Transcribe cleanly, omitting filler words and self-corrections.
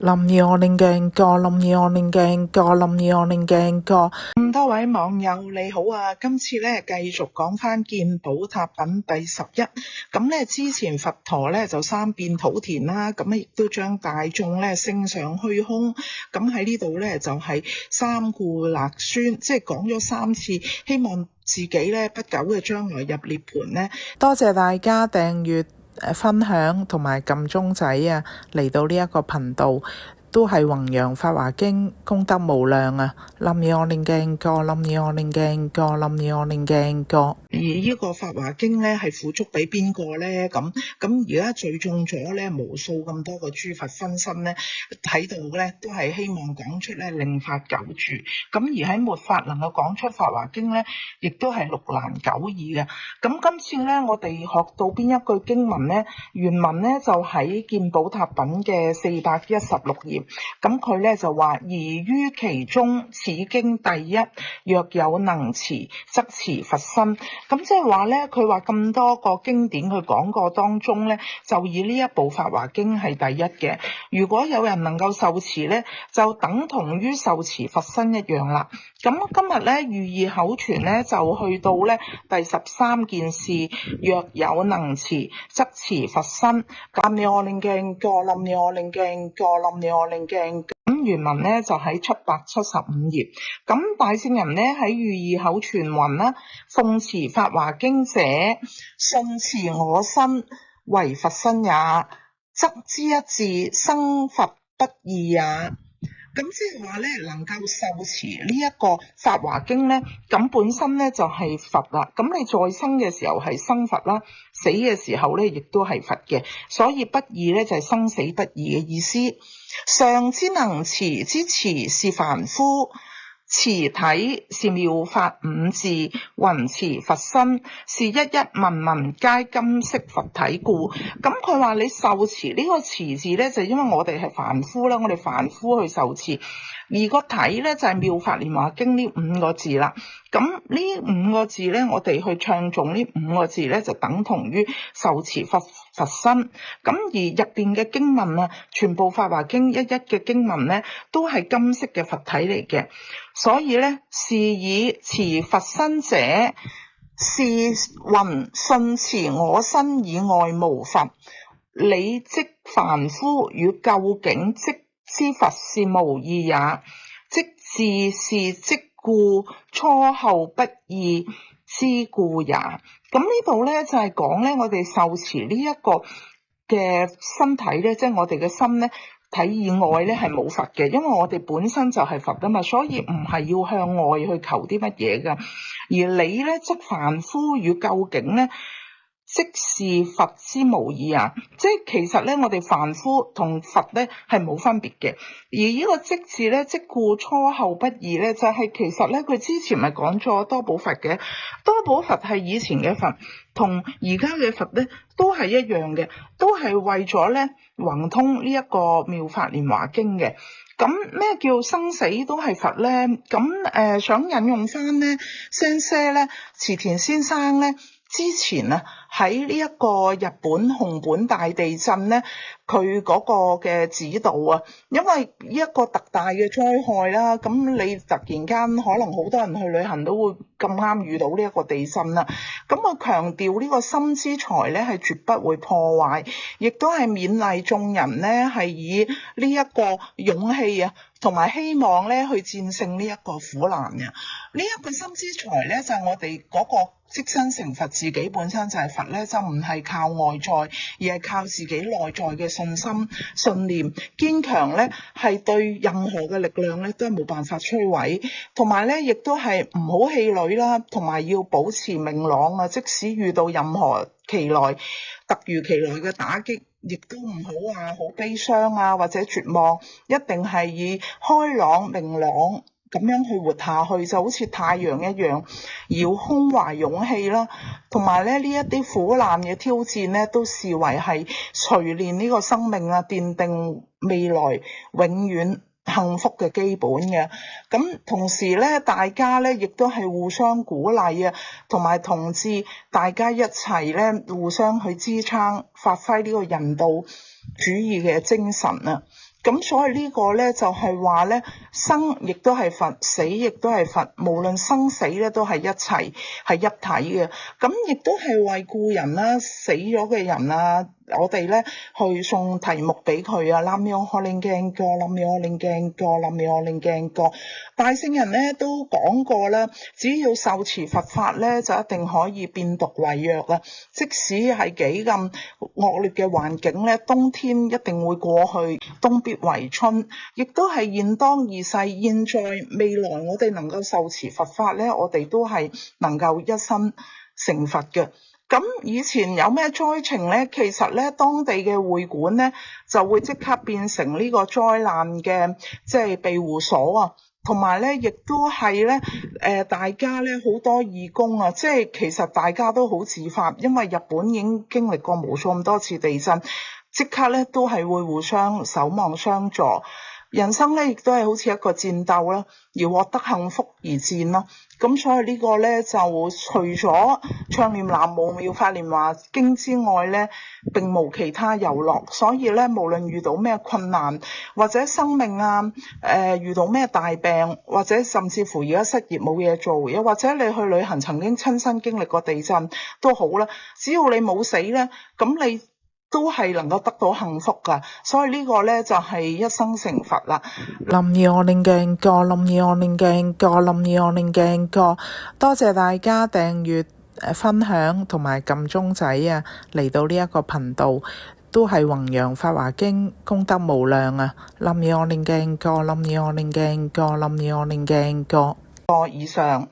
林兒我練鏡個，林兒我練鏡個，林兒我練鏡個。咁多位網友你好啊，今次咧繼續講翻見寶塔品第11。咁咧之前佛陀咧就三變土田啦，咁亦都將大眾咧升上虛空。咁喺呢度咧就係三顧勒孫，即係講咗3次，希望自己咧不久嘅將來入涅槃咧。多謝大家訂閱、分享同埋撳鐘仔啊，嚟到呢一個頻道。都係弘揚法華經功德無量啊！林兒我練鏡個，林兒我練鏡個，林兒我練鏡個。而呢個法華經咧係付囑俾邊個咧？咁而家聚眾咗咧無數咁多個諸佛分身咧喺度咧，都係希望講出咧令法久住。咁而喺末法能夠講出法華經咧，亦都係六難九易嘅。咁今次咧我哋學到邊一句經文咧？原文咧就喺見寶塔品嘅416頁。咁佢咧就話：而於其中，此經第一，若有能持，則持佛身。咁即係話咧，佢話咁多個經典佢講過當中咧，就以呢一部《法華經》係第一嘅。如果有人能夠受持咧，就等同於受持佛身一樣啦。咁今日咧寓意口傳咧就去到咧第13件事，若有能持，則持佛身。林兒我練鏡個，林兒我練鏡個，林兒我練鏡。咁原文咧就喺775頁。咁大聖人咧喺寓意口傳云啦：奉持法華經者，信持我身為佛身也，則知一字生佛不異也。咁即係話咧，能夠受持呢一個法華經咧，咁本身咧就係佛啦。咁你在生嘅時候係生佛啦，死嘅時候咧亦都係佛嘅，所以不異咧就係生死不異嘅意思。上之能持之持是凡夫，持體是妙法五字，云持佛身是一一文文皆金色佛體故。咁佢話你受持呢個持字咧，就因為我哋係凡夫啦，我哋凡夫去受持，而個體咧就係妙法蓮華經呢5個字啦。咁呢5個字咧，我哋去唱誦呢5個字咧，就等同於受持佛身。咁而入邊嘅經文啊，全部法華經一嘅經文咧，都係金色嘅佛體嚟嘅。所以咧，是以持佛身者，是云信持我身以外無佛。理即凡夫與究竟即知佛是無異也，即自是即故初後不異之故也。咁呢度咧就係講咧，我哋受持呢一個嘅身體咧，即係我哋嘅心咧，體以外咧係冇佛嘅，因為我哋本身就係佛啊嘛，所以唔係要向外去求啲乜嘢噶。而理咧即凡夫與究竟咧，即是佛之無異啊！即係其實咧，我哋凡夫同佛咧係冇分別嘅。而呢個即字咧，即故初後不異咧，就係其實咧，佢之前咪講咗多寶佛嘅，多寶佛係以前嘅佛，同而家嘅佛咧都係一樣嘅，都係為咗咧宏通呢一個妙法蓮華經嘅。咁咩叫生死都係佛咧？咁想引用翻咧，先生咧，池田先生咧。之前啊，喺呢一個日本熊本大地震咧，佢嗰個嘅指導啊，因為呢一個特大嘅災害啦，咁你突然間可能好多人去旅行都會咁啱遇到呢一個地震啦。咁我強調呢個心之財咧係絕不會破壞，亦都係勉勵眾人咧係以呢一個勇氣啊，同埋希望咧去戰勝呢一個苦難嘅。呢一個心之財咧就係我哋嗰個即身成佛，自己本身就係佛咧，就唔係靠外在，而係靠自己內在嘅信心、信念堅強咧，係對任何嘅力量咧都係冇辦法摧毀。同埋咧，亦都係唔好氣餒啦，同埋要保持明朗啊！即使遇到任何突如其來嘅打擊，亦都唔好話好悲傷啊，或者絕望，一定係以開朗明朗咁樣去活下去，就好似太陽一樣，要胸懷勇氣啦。同埋咧，呢一啲苦難嘅挑戰咧，都視為係錘煉呢個生命啊，奠定未來永遠幸福嘅基本嘅。咁同時咧，大家咧亦都係互相鼓勵啊，同埋同志大家一齊咧互相去支撐，發揮呢個人道主義嘅精神啊。咁所以呢個咧就係話咧，生亦都係佛，死亦都係佛，無論生死咧都係一齊，係一體嘅。咁亦都係為故人啦，死咗嘅人啊，我哋咧去送題目俾佢啊，南無可令鏡歌，南無可令鏡歌，南無可令鏡歌。大聖人咧都講過啦，只要受持佛法咧，就一定可以變毒為藥啊！即使係幾咁惡劣嘅環境咧，冬天一定會過去，冬必為春，亦都係現當二世，現在未來我哋能夠受持佛法咧，我哋都係能夠一生成佛嘅。咁以前有咩災情咧？其實咧，當地嘅會館咧就會即刻變成呢個災難嘅即係庇護所啊！同埋咧，亦都係咧，大家咧好多義工啊，即係其實大家都好自發，因為日本已經經歷過無數咁多次地震，即刻咧都係會互相守望相助。人生咧亦都係好似一個戰鬥啦，要獲得幸福而戰咯。咁所以呢個咧就除咗唱念南無妙法蓮華經之外咧，並無其他遊樂。所以咧，無論遇到咩困難或者生命啊，遇到咩大病，或者甚至乎而家失業冇嘢做，又或者你去旅行曾經親身經歷過地震都好啦，只要你冇死咧，咁你都係能夠得到幸福㗎，所以呢個咧就係一生成佛啦。林義我念鏡歌，林義我念鏡歌，林義我念鏡歌。多謝大家訂閱、分享同埋撳鐘仔啊！嚟到呢一個頻道，都係弘揚法華經，功德無量啊！林義我念鏡歌，林義我念鏡歌，林義我念鏡歌。以上。